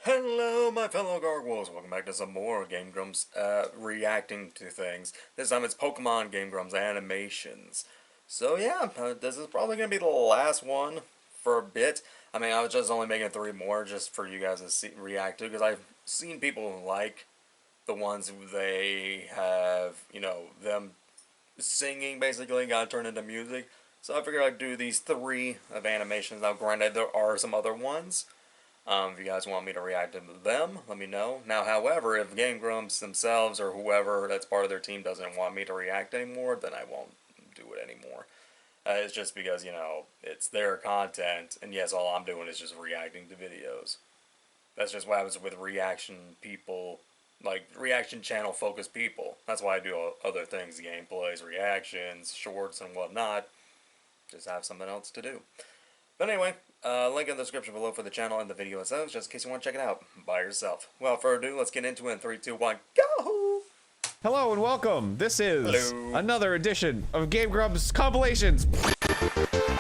Hello, my fellow Gargoyles. Welcome back to some more Game Grumps reacting to things. This time it's Pokemon Game Grumps Animations. So yeah, this is probably going to be the last one for a bit. I mean, I was just only making 3 more just for you guys to react to, because I've seen people like the ones they have, you know, them singing basically got turned into music. So I figured I'd do these 3 of animations. Now granted, there are some other ones. If you guys want me to react to them, let me know. Now, however, if Game Grumps themselves or whoever that's part of their team doesn't want me to react anymore, then I won't do it anymore. It's just because, you know, it's their content, and yes, all I'm doing is just reacting to videos. That's just what happens with reaction people, like reaction channel focused people. That's why I do other things, gameplays, reactions, shorts, and whatnot. Just have something else to do. But anyway, link in the description below for the channel and the video itself, just in case you want to check it out by yourself. Without further ado, let's get into it in 3, 2, 1, go! Hello and welcome. This is another edition of Game Grumps Compilations.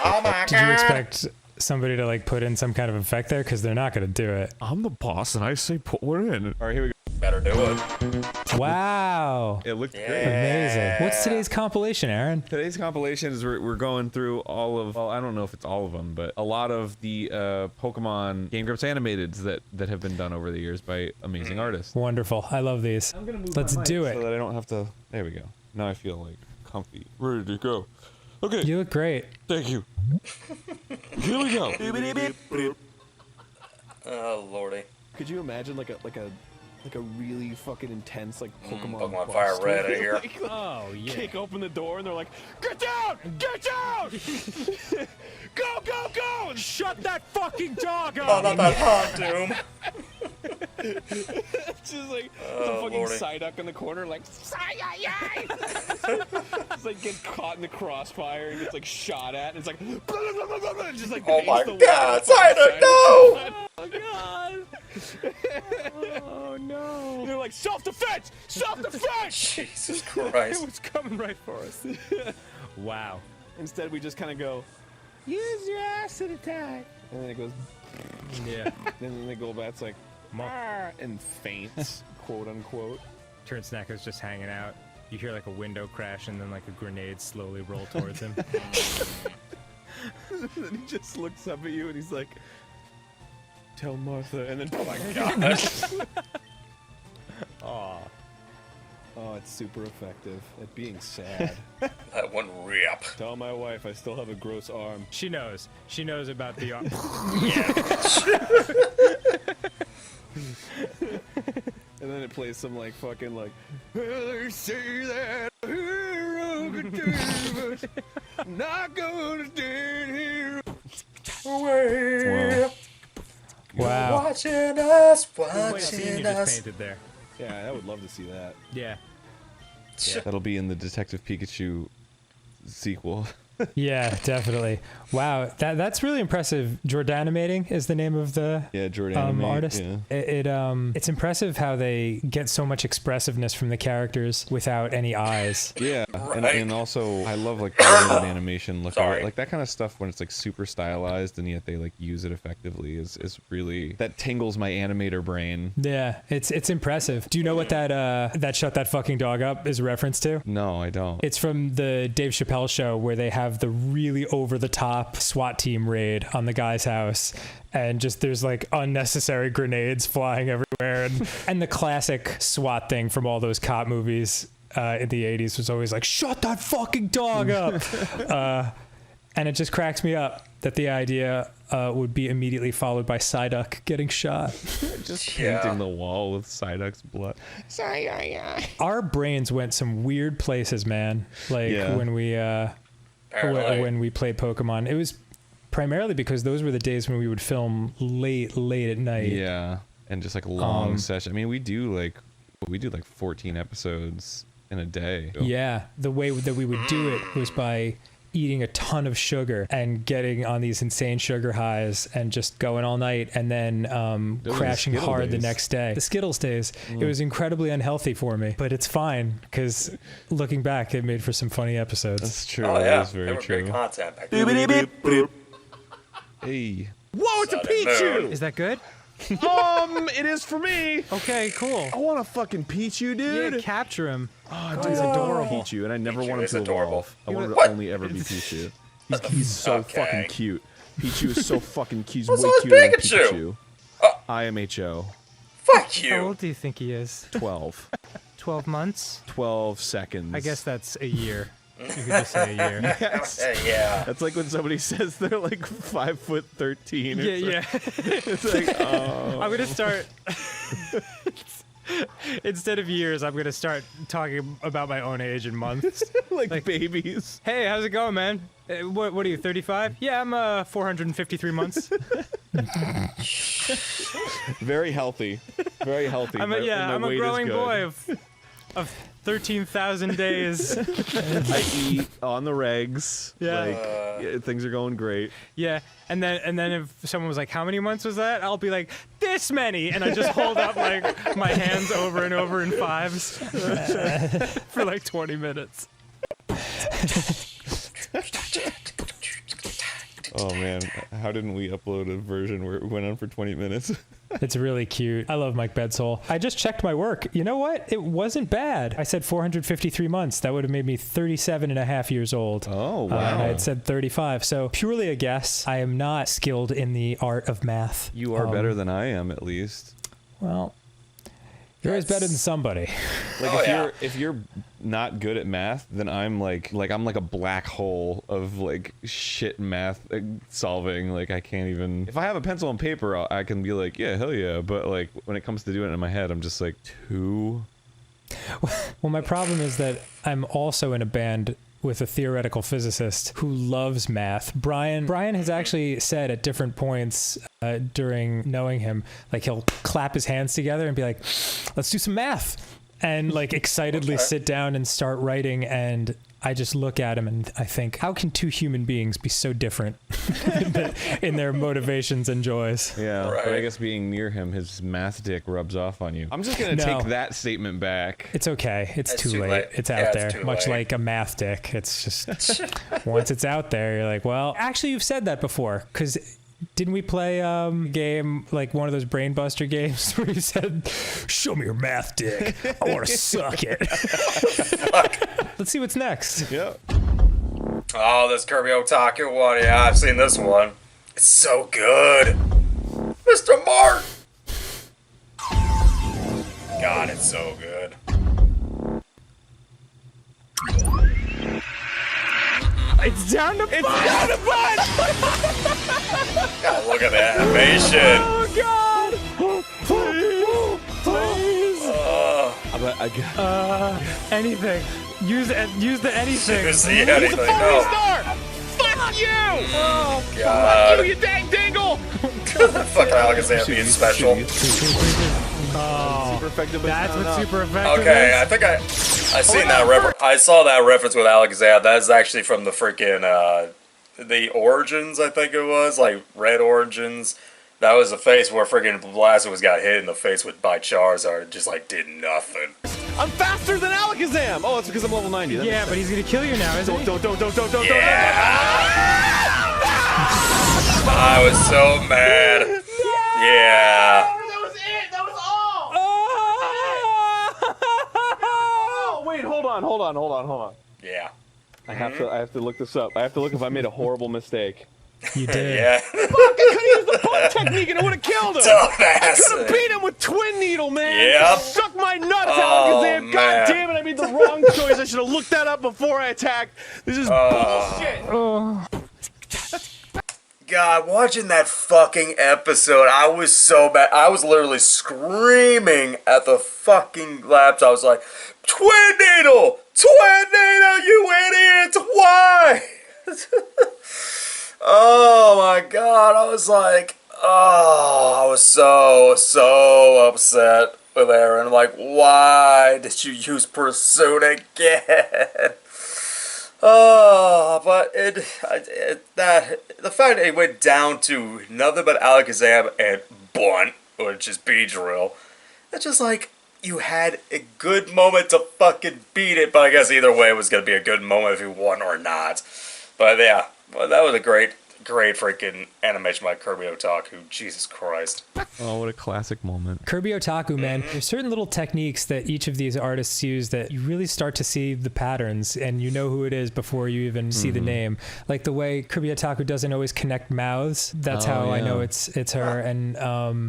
Oh my god! Did you expect somebody to like put in some kind of effect there? Because they're not going to do it. I'm the boss and I say put one in. All right, here we go. Better do it. Wow. It looked great. Amazing. What's today's compilation, Aaron? Today's compilation is we're going through all of, well, I don't know if it's all of them, but a lot of the Pokemon Game Grumps animated that have been done over the years by amazing artists. Wonderful. I love these. Let's do it. So that I don't have to, there we go. Now I feel like comfy. Ready to go. Okay. You look great. Thank you. Here we go. Oh lordy. Could you imagine like a really fucking intense like Pokemon Pokemon Fire Red in here. Like, Oh, yeah. kick open the door and they're like, "Get down! Get down! Go, go, go! And shut that fucking dog up!" Oh, not that hot, Doom. It's just like Oh, some fucking lordy. Psyduck in the corner, like, "Psy-yi-yi!" It's like gets caught in the crossfire and gets like shot at. And it's like, blah, blah, blah, blah, blah, and just like Oh paints my the god, wall up Psyduck, on no! the side. Oh, no. And they're like, "Self-defense! Self-defense!" Jesus It Christ. was coming right for us. Wow. Instead, we just kind of go, "Use your ass at a time," and then it goes, Yeah. and then they go back, it's like, "Ah," and faints, quote unquote. Turn Snacko's just hanging out. You hear like a window crash and then like a grenade slowly roll towards him. And then he just looks up at you and he's like, "Tell Martha," and then, oh my God. Aw. Oh, it's super effective at being sad. That one rip. Tell my wife I still have a gross arm. She knows. She knows about the... And then it plays some like fucking like, "They say that a hero could do, but not gonna stand here." Away. Wow. Watching us, Scene you watching just us. painted there. Yeah, I would love to see that. Yeah. That'll be in the Detective Pikachu sequel. Yeah, definitely. Wow, that's really impressive. Jordanimating is the name of the Jordan artist. Yeah. It's impressive how they get so much expressiveness from the characters without any eyes. Yeah, Right. and also I love like the rendered animation look of Sorry. it. Like that kind of stuff when it's like super stylized and yet they like use it effectively is really, that tingles my animator brain. Yeah, it's impressive. Do you know what that "Shut That Fucking Dog Up" is a reference to? No, I don't. It's from the Dave Chappelle show where they have the really over-the-top SWAT team raid on the guy's house, and just there's like unnecessary grenades flying everywhere, and the classic SWAT thing from all those cop movies in the 80s was always like, "Shut that fucking dog up." And it just cracks me up that the idea would be immediately followed by Psyduck getting shot. Just Yeah. painting the wall with Psyduck's blood. Our brains went some weird places, man. Like Yeah. when we Apparently. when we played Pokemon, it was primarily because those were the days when we would film late at night. Yeah, and just like long session. I mean, we do like 14 episodes in a day. Yeah, the way that we would do it was by eating a ton of sugar and getting on these insane sugar highs and just going all night and then Those are crashing the Skittle hard the days. next day. The Skittles days. It was incredibly unhealthy for me, but it's fine because looking back, it made for some funny episodes. That's true. Oh That yeah, is very they were true. great content back then. Hey. Whoa, it's a Sudden Pichu! moon. Is that good? It is for me. Okay, cool. I want to fucking Pichu, dude. Yeah, capture him. Oh, He's adorable. Pichu, and I never Pichu want him is to adorable. evolve. I want him to What? only ever be Pichu. He's so Okay. fucking cute. Pichu is so fucking cute. He's What's way all this cuter than Pikachu? Pikachu. IMHO. Fuck How you. old do you think he is? 12. 12 months? 12 seconds. I guess that's a year. You could just say a year. Yes. Yeah. That's like when somebody says they're like 5'13". Yeah, yeah. It's like, oh. I'm gonna start. Instead of years, I'm gonna start talking about my own age in months. like babies. Hey, how's it going, man? What are you, 35? Yeah, I'm 453 months. Very healthy. Very healthy. I'm My a weight is growing good. boy of 13,000 days. I eat on the regs. Yeah. Like, things are going great. Yeah, and then if someone was like, "How many months was that?" I'll be like, "This many," and I just hold up like my hands over and over in fives for like 20 minutes. Oh man, how didn't we upload a version where it went on for 20 minutes? It's really cute. I love Mike Bedsole. I just checked my work. You know what? It wasn't bad. I said 453 months. That would have made me 37 and a half years old. Oh, wow. And I had said 35. So purely a guess. I am not skilled in the art of math. You are better than I am, at least. Well, you're always better than somebody. Like if you're not good at math, then I'm like I'm like a black hole of like shit math solving. Like I can't even. If I have a pencil and paper, I can be like, yeah, hell yeah. But like when it comes to doing it in my head, I'm just like too. Well, my problem is that I'm also in a band with a theoretical physicist who loves math. Brian has actually said at different points during knowing him, like he'll clap his hands together and be like, let's do some math. And like excitedly sit down and start writing. And I just look at him and I think, how can two human beings be so different in their motivations and joys? Yeah, Right. but I guess being near him, his math dick rubs off on you. I'm just gonna take that statement back. It's okay. It's too late. late. It's Yeah, out it's there. too Much late. like a math dick. It's just once it's out there, you're like, well, actually, you've said that before. Because didn't we play a game like one of those brain buster games where you said, "Show me your math dick. I want to suck it." Let's see what's next. Yeah. Oh, this Kirby Otaku one. Yeah, I've seen this one. It's so good. Mr. Mark! God, it's so good. It's down to God, look at that animation. Oh God! Please! I guess. Anything. Use the anything. You see anything? No. Star! Fuck you! Oh, God. You dang dingle! Fucking Alakazam being special. Oh, Super effective, but that's not what enough. super effective Okay, is. I think I seen that reference. I saw that reference with Alakazam. That is actually from the freaking the Origins. I think it was like Red Origins. That was the face where freaking Blastoise got hit in the face by Charizard. It just like did nothing. I'm faster than Alakazam! Oh, it's because I'm level 90. That Yeah, makes but he's gonna kill you now, isn't he? Don't. I was so mad. Yeah. That was it! That was all! Oh, wait, hold on. Yeah. I have to look this up. I have to look if I made a horrible mistake. You did. Yeah. Fuck, I could've used the bug technique and it would've killed him! I could've Dumbass. beat him with Twin Needle, man! Yep. Suck my nuts, Oh, Alakazam! man. God damn it, I made the wrong choice. I should've looked that up before I attacked. This is bullshit! God, watching that fucking episode, I was so bad. I was literally screaming at the fucking laptop. I was like, Twin Needle! Twin Needle, you idiot! Why? Oh my God, I was like, I was so upset with Aaron. I'm like, why did you use Pursuit again? Oh, but the fact that it went down to nothing but Alakazam and Bunt, which is Beedrill, it's just like, you had a good moment to fucking beat it, but I guess either way it was going to be a good moment if you won or not. But yeah, well, that was a great great freaking animation by Kirby Otaku. Jesus Christ. Oh, what a classic moment. Kirby Otaku, man. There's certain little techniques that each of these artists use that you really start to see the patterns, and you know who it is before you even see the name. Like the way Kirby Otaku doesn't always connect mouths. That's how I know it's her. And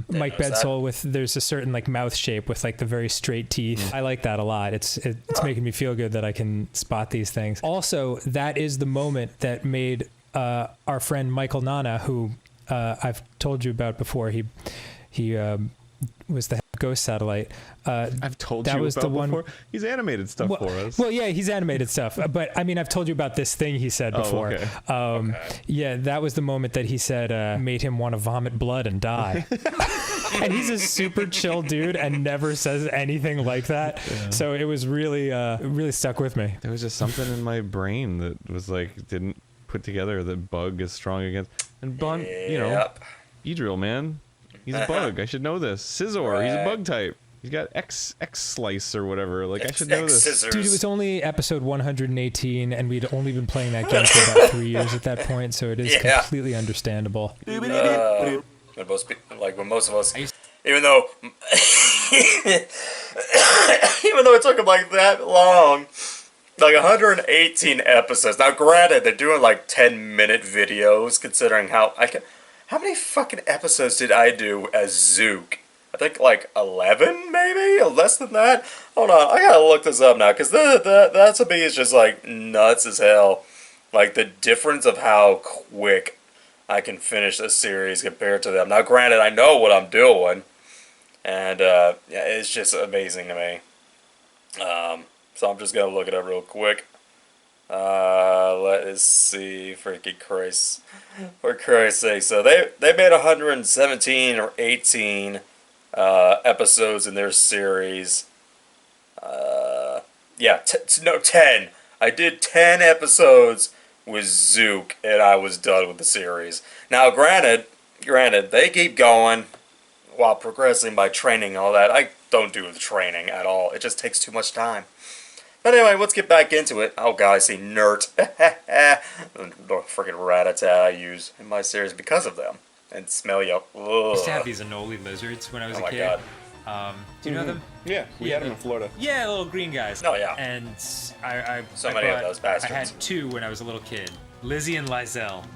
Mike Bedsole with there's a certain like mouth shape with like the very straight teeth. I like that a lot. It's making me feel good that I can spot these things. Also, that is the moment that made our friend Michael Nana, who I've told you about before. He was the Ghost Satellite. I've told that you was about the one. before. He's animated stuff for us. Well, yeah, he's animated stuff. But I mean, I've told you about this thing he said before. Okay. Yeah, that was the moment that he said made him want to vomit blood and die. And he's a super chill dude and never says anything like that. Yeah. So it was really, really stuck with me. There was just something in my brain that was like didn't put together that Bug is strong against. And Bun, you know, Edril, man. He's a bug. I should know this. Scizor, he's a bug type. He's got X slice or whatever. Like I should know this. Scissors. Dude, it was only episode 118, and we'd only been playing that game for about 3 years at that point, so it is completely understandable. When most of us, even though it took them like that long, like 118 episodes. Now, granted, they're doing like 10-minute videos, considering how how many fucking episodes did I do as Zook? I think like 11, maybe? Or less than that? Hold on, I gotta look this up now, because that to me is just like nuts as hell. Like the difference of how quick I can finish a series compared to them. Now, granted, I know what I'm doing, and yeah, it's just amazing to me. So I'm just gonna look it up real quick. Let us see, freaking Christ. For Christ's sake. So they made 117 or 18 episodes in their series. Yeah, 10. I did 10 episodes with Zook, and I was done with the series. Now, granted, they keep going while progressing by training and all that. I don't do the training at all. It just takes too much time. But anyway, let's get back into it. Oh god, I see Nert. The freaking Rattata I use in my series because of them. And Smelly up. I used to have these Anoli lizards when I was a kid. Oh my god. Do you know them? Yeah, we had them in Florida. Yeah, little green guys. Oh yeah. And I many of those bastards. I had two when I was a little kid. Lizzie and Lizelle.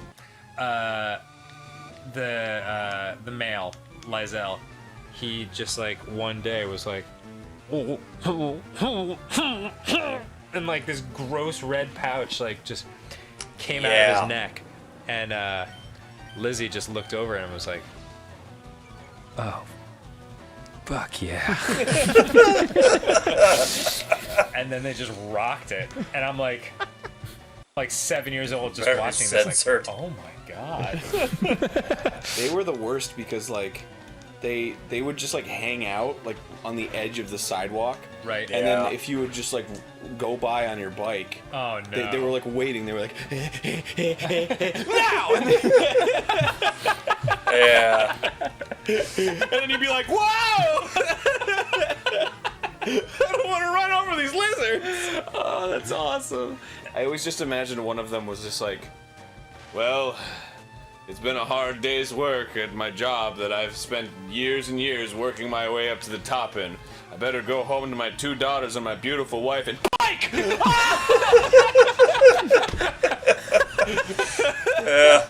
The male, Lizelle, he just like one day was like, and like this gross red pouch like just came out of his neck, and Lizzie just looked over at him and was like, "Oh, fuck yeah!" And then they just rocked it, and I'm like 7 years old, just Very watching censored. this. Like, oh my god! They were the worst because like they would just like hang out like on the edge of the sidewalk, Right. and then if you would just like go by on your bike, Oh no! they were like waiting. They were like, now, Yeah. and then you'd be like, whoa! I don't want to run over these lizards. Oh, that's awesome. I always just imagined one of them was just like, well, it's been a hard day's work at my job that I've spent years and years working my way up to the top in. I better go home to my 2 daughters and my beautiful wife and bike! Yeah.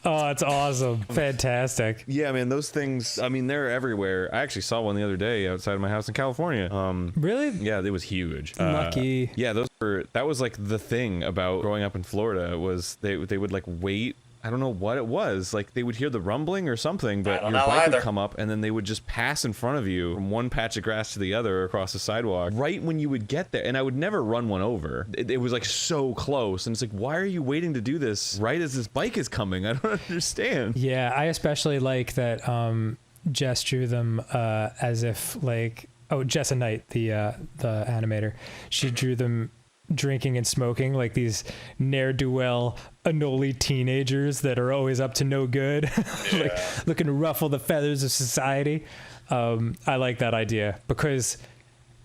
Oh, that's awesome. Fantastic. Yeah, man, those things, I mean, they're everywhere. I actually saw one the other day outside of my house in California. Really? Yeah, it was huge. Lucky. Yeah, that was like the thing about growing up in Florida was they would like wait. I don't know what it was. Like they would hear the rumbling or something, but your bike would come up and then they would just pass in front of you from one patch of grass to the other across the sidewalk right when you would get there. And I would never run one over. It was like so close. And it's like, why are you waiting to do this right as this bike is coming? I don't understand. Yeah, I especially like that Jess drew them as if like, oh, Jessa Knight, the animator, she drew them drinking and smoking like these ne'er-do-well Anoli teenagers that are always up to no good, like looking to ruffle the feathers of society. I like that idea because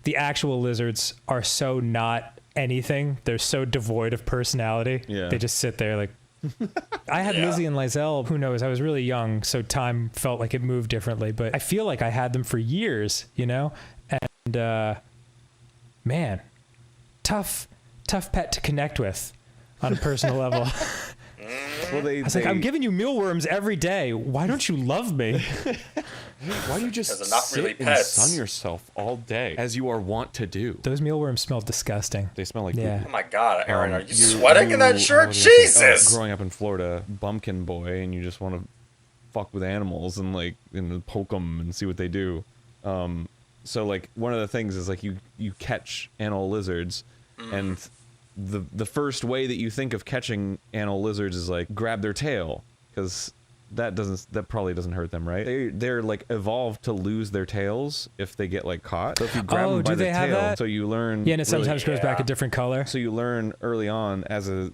the actual lizards are so not anything. They're so devoid of personality. Yeah. They just sit there like. I had Lizzie and Lizelle, who knows, I was really young, so time felt like it moved differently, but I feel like I had them for years, you know? And, man, tough pet to connect with on a personal level. Well, I was like, I'm giving you mealworms every day. Why don't you love me? Why do you just Because they're not really sit and pets. sun yourself all day, as you are wont to do? Those mealworms smell disgusting. They smell like Yeah. Oh my God, Aaron, are you You- sweating in that shirt? what was I saying? Jesus! Growing up in Florida, bumpkin boy, and you just want to fuck with animals and like and poke them and see what they do. So like one of the things is like you catch anal lizards, and the first way that you think of catching anal lizards is like grab their tail, because that probably doesn't hurt them, right? They're like evolved to lose their tails if they get like caught. So if you grab them by do the they have tail, that? so you learn. Yeah, and it sometimes Really? goes back a Yeah. different color. So you learn early on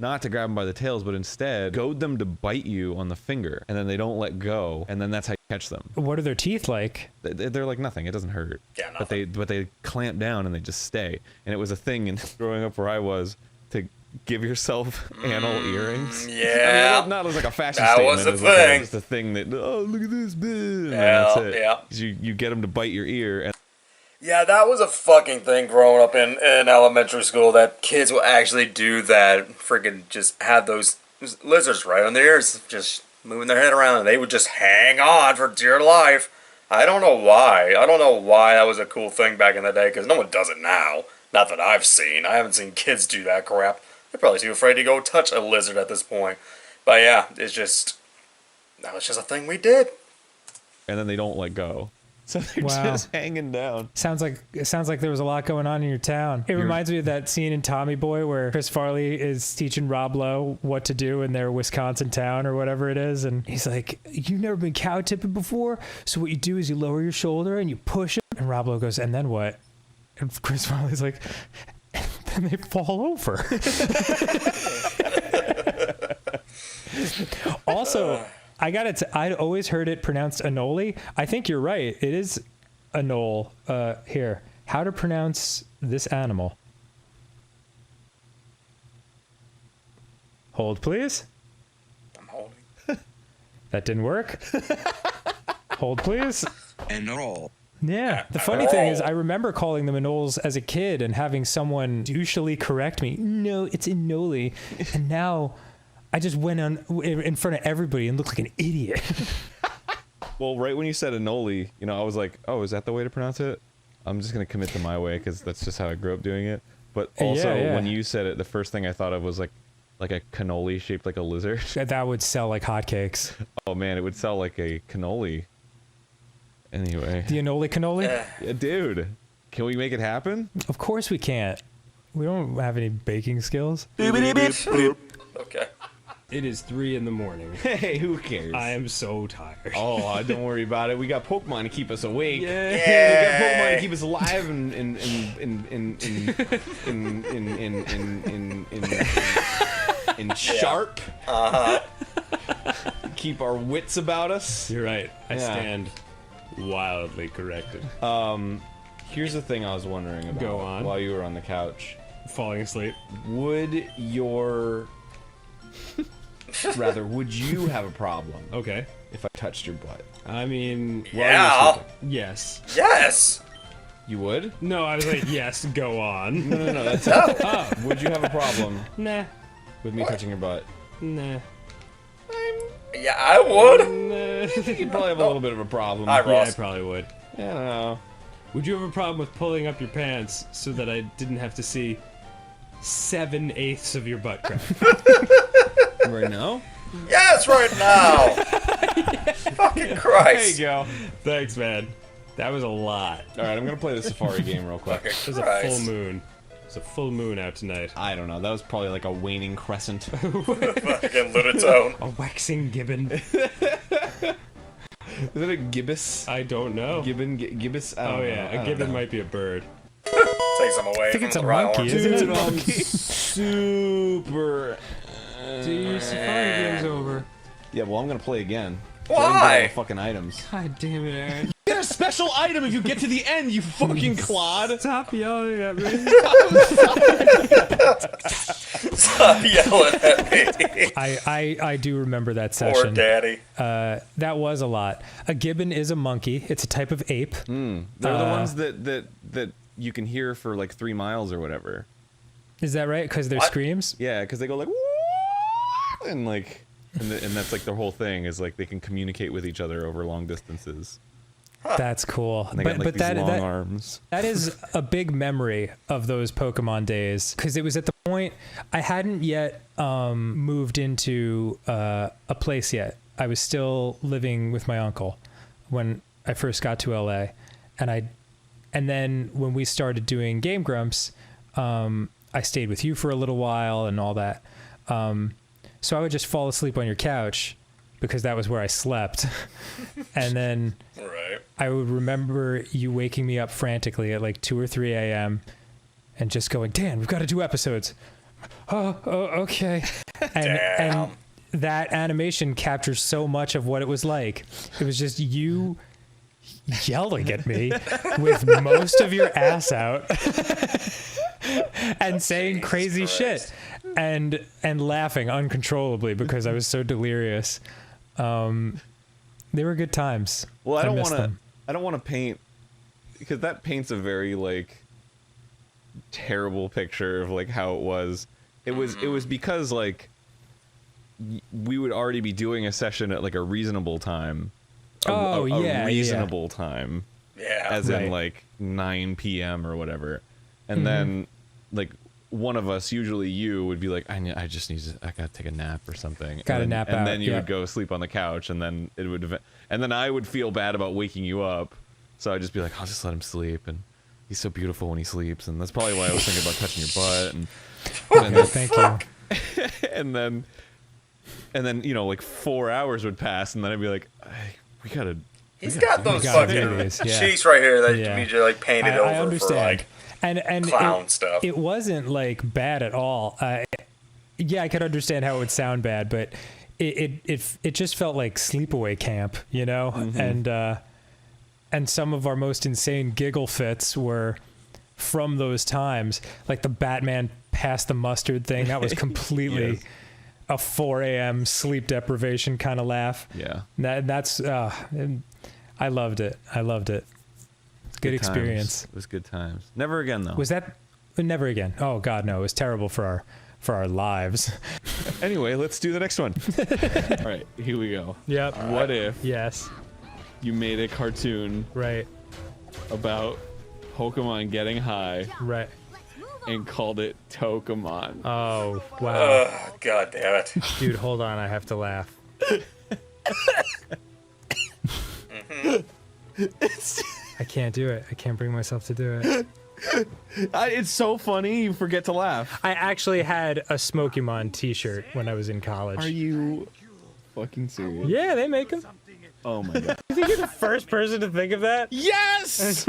not to grab them by the tails, but instead goad them to bite you on the finger, and then they don't let go, and then that's how you catch them. What are their teeth like? They're like nothing. It doesn't hurt. Yeah, But they clamp down and they just stay. And it was a thing in growing up where I was to give yourself anal earrings. Yeah. I mean, not as like a fashion That statement. was the as like thing. just a thing that, oh, look at this, and Yeah, that's it. yeah. 'Cause you get them to bite your ear, and Yeah, that was a fucking thing growing up in elementary school, that kids will actually do that. Freaking just have those lizards right on their ears, just moving their head around, and they would just hang on for dear life. I don't know why. I don't know why that was a cool thing back in the day, because no one does it now. Not that I've seen. I haven't seen kids do that crap. They're probably too afraid to go touch a lizard at this point. But yeah, that was just a thing we did. then they don't let go. So they're Wow. just hanging down. It sounds like there was a lot going on in your town. It reminds me of that scene in Tommy Boy where Chris Farley is teaching Rob Lowe what to do in their Wisconsin town or whatever it is, and he's like, "You've never been cow tipping before, so what you do is you lower your shoulder and you push it." And Rob Lowe goes, "And then what?" And Chris Farley's like, "And then they fall over." Also, I'd always heard it pronounced anole. I think you're right. It is anole. Here, how to pronounce this animal? Hold, please. I'm holding. That didn't work. Hold, please. Enroll. Yeah. The funny thing is, I remember calling them anoles as a kid and having someone usually correct me. No, it's anole. And now I just went on in front of everybody and looked like an idiot. Well, right when you said anole, I was like, oh, is that the way to pronounce it? I'm just going to commit to my way because that's just how I grew up doing it. But also, Yeah. when you said it, the first thing I thought of was like a cannoli shaped like a lizard. That would sell like hotcakes. Oh, man, it would sell like a cannoli. Anyway. The anole cannoli? Yeah, dude, can we make it happen? Of course we can't. We don't have any baking skills. Okay. It is 3 a.m. Hey, who cares? I am so tired. Oh, don't worry about it. We got Pokemon to keep us awake. Yeah. We got Pokemon to keep us alive and sharp. Keep our wits about us. You're right. I Yeah. stand wildly corrected. Here's the thing I was wondering about. Go on. While you were on the couch. Falling asleep. Would you have a problem Okay. if I touched your butt? I mean, Yeah. yes. Yes. You would? No, I was like, yes, go on. No, that's Would you have a problem Nah. with me touching your butt? Nah. Yeah, I would. Nah. You'd probably have a little bit of a problem. Hi, Yeah, I Ross. probably would. I don't know. Would you have a problem with pulling up your pants so that I didn't have to see 7/8 of your butt crack? Right now? Yes, right now. Fucking There Christ. you go. Thanks, man. That was a lot. All right, I'm gonna play the Safari game real quick. Fucking There's a Christ. full moon. There's a full moon out tonight. I don't know. That was probably like a waning crescent. Fucking Lunatone. A waxing gibbon. Is it a gibbous? I don't know. Gibbous? I don't Oh know. yeah, I a don't gibbon know. might be a bird. Takes him away I think from it's a the right monkey, orange. isn't it? Dude, I'm super. Dude, safari game's over. Yeah, well, I'm gonna play again. Why? I didn't get all the fucking items. God damn it, Aaron. Yeah, a special item if you get to the end, you fucking clod. Stop yelling at me. Stop yelling at me. I do remember that Poor session. daddy. That was a lot. A gibbon is a monkey. It's a type of ape. They're the ones that you can hear for like 3 miles or whatever. Is that right? Because they're What? screams? Yeah, because they go like, and like, and that's like their whole thing is like they can communicate with each other over long distances. That's cool. And they got like these long arms. That is a big memory of those Pokemon days, because it was at the point I hadn't yet moved into a place yet. I was still living with my uncle when I first got to LA, and then when we started doing Game Grumps, I stayed with you for a little while and all that. So I would just fall asleep on your couch because that was where I slept. And then Right. I would remember you waking me up frantically at like 2 or 3 a.m. and just going, Dan, we've got to do episodes. Oh, okay. And that animation captures so much of what it was like. It was just you yelling at me with most of your ass out and saying crazy shit and laughing uncontrollably because I was so delirious. They were good times. Well, I miss them. don't want to paint, because that paints a very like terrible picture of like how it was. It was because like we would already be doing a session at like a reasonable time. A reasonable time. Yeah. As in Right. like 9 p.m. or whatever. And then like one of us, usually you, would be like, I gotta take a nap or something. Gotta and nap then, out, And then you yeah. would go sleep on the couch, and then and then I would feel bad about waking you up. So I'd just be like, I'll just let him sleep, and he's so beautiful when he sleeps, and that's probably why I was thinking about touching your butt. And then, Thank you. and then you know, like 4 hours would pass, and then I'd be like, we gotta. He's got those gotta do fucking this, yeah. cheeks right here that Yeah. can be like painted over I understand. for like and clown stuff. It wasn't like bad at all. Yeah, I could understand how it would sound bad, but it just felt like sleepaway camp, you know. And some of our most insane giggle fits were from those times, like the Batman pass the mustard thing. That was completely Yes. a 4 a.m. sleep deprivation kind of laugh. Yeah. That's I loved it. Good experience. It was good times. Never again though. Was that never again? Oh God, no! It was terrible for our lives. Anyway, let's do the next one. All right, here we go. Yep. What if Yes. you made a cartoon Right. about Pokemon getting high Right. and called it Tokamon? Oh wow, God damn it. dude! Hold on, I have to laugh. I can't do it. I can't bring myself to do it. It's so funny, you forget to laugh. I actually had a Smokemon T-shirt when I was in college. Are you fucking serious? Yeah, they make them. Oh my god. You think you're the first person to think of that? Yes!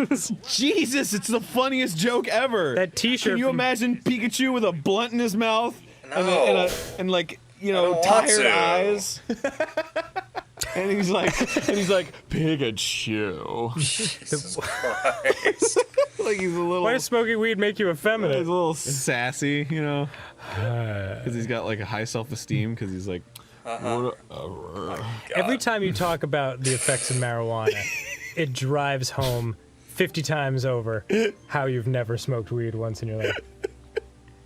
Jesus, it's the funniest joke ever. That T-shirt Can you from- imagine Pikachu with a blunt in his mouth No. and like, you I know, don't want tired to. eyes? and he's like Pikachu. Jesus Christ. Like he's a little Why does smoking weed make you he's a effeminate? little sassy, you know, because he's got like a high self-esteem. Because he's like, Every time you talk about the effects of marijuana, it drives home 50 times over how you've never smoked weed once in your life.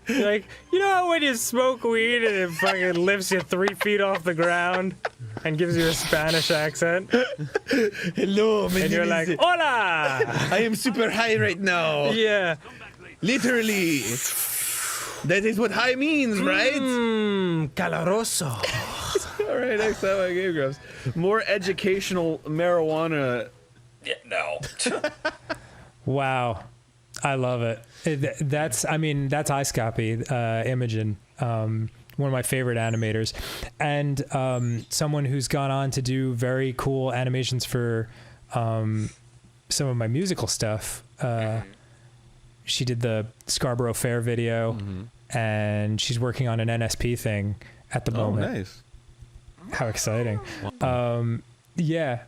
You're like, you know how when you smoke weed and it fucking lifts you 3 feet off the ground and gives you a Spanish accent? hello, And you're like, hola! I am super high right now. Yeah. Literally. That is what high means, right? Caloroso. All right, next time on Game Grumps. More educational marijuana. Yeah, no. Wow. I love it. That's iScopy, Imogen, one of my favorite animators, and someone who's gone on to do very cool animations for some of my musical stuff. She did the Scarborough Fair video, and she's working on an NSP thing at the moment. Nice. How exciting. Yeah.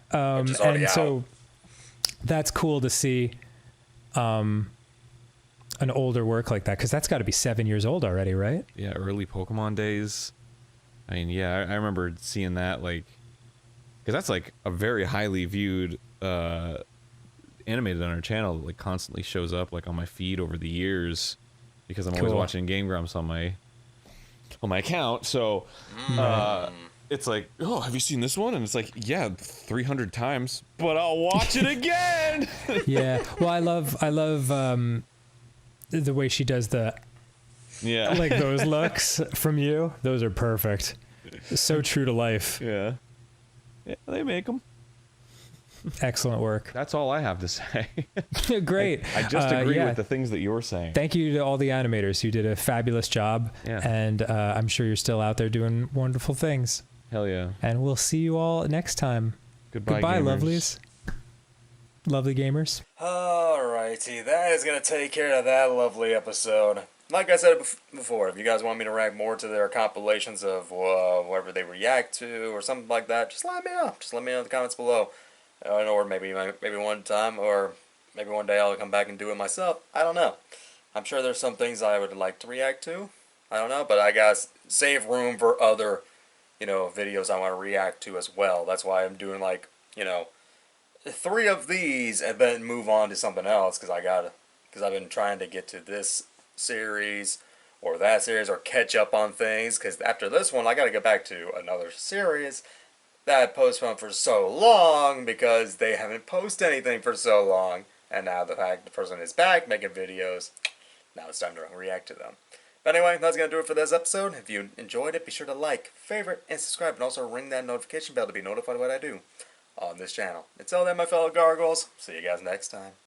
Which is already And so that's cool to see an older work like that, because that's got to be 7 years old already, right? Yeah, early Pokemon days. I mean, yeah, I remember seeing that, like, because that's like a very highly viewed animated on our channel that like constantly shows up like on my feed over the years, because I'm always Cool. watching Game Grumps on my account. So it's like, oh, have you seen this one? And it's like, yeah, 300 times, but I'll watch it again. Yeah. Well, I love the way she does the Yeah. like those looks from you. Those are perfect. So true to life. Yeah. Yeah, they make them. Excellent work. That's all I have to say. Great. I just agree yeah. with the things that you were saying. Thank you to all the animators who did a fabulous job. Yeah. And I'm sure you're still out there doing wonderful things. Hell yeah. And we'll see you all next time. Goodbye, Goodbye, gamers. lovelies. Lovely gamers. Alrighty, that is going to take care of that lovely episode. Like I said before, if you guys want me to react more to their compilations of whatever they react to or something like that, just let me know. Just let me know in the comments below. Or maybe one time, or maybe one day I'll come back and do it myself. I don't know. I'm sure there's some things I would like to react to. I don't know, but I guess save room for other, videos I want to react to as well. That's why I'm doing 3 of these and then move on to something else, because I've been trying to get to this series or that series or catch up on things, because after this one I got to get back to another series that I postponed for so long because they haven't posted anything for so long, and now the fact the person is back making videos, now it's time to react to them. But anyway, that's going to do it for this episode. If you enjoyed it, be sure to like, favorite, and subscribe, and also ring that notification bell to be notified of what I do on this channel. Until then, my fellow gargoyles, see you guys next time.